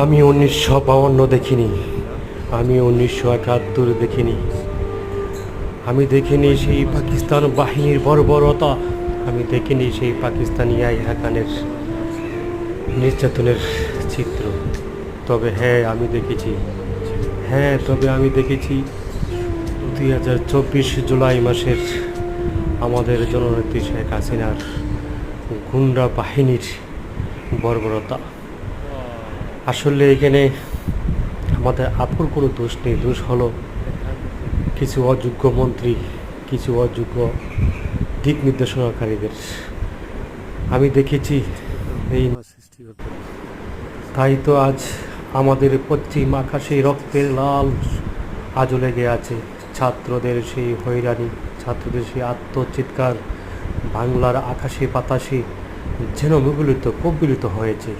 আমি 1952 দেখিনি, আমি 1971 দেখিনি, আমি দেখিনি সেই পাকিস্তান বাহিনীর বর্বরতা, আমি দেখিনি সেই পাকিস্তানি ইয়াহিয়া খানের নির্যাতনের চিত্র। তবে হ্যাঁ আমি দেখেছি, তবে আমি দেখেছি 2024 জুলাই মাসের আমাদের জননেত্রী শেখ হাসিনার গুন্ডা বাহিনীর বর্বরতা। আসলে এখানে আমাদের আপুর কোনো দোষ নেই, দোষ হলো কিছু অযোগ্য মন্ত্রী, কিছু অযোগ্য দিক নির্দেশনাকারীদের। আমি দেখেছি এই সৃষ্টি হতে, তাই তো আজ আমাদের পশ্চিম আকাশে রক্তের লাল আজও লেগে আছে। ছাত্রদের সেই হয়রানি, ছাত্রদের সেই আত্মচিৎকার বাংলার আকাশে বাতাসে যেন মুগুলিত কবিলিত হয়েছে।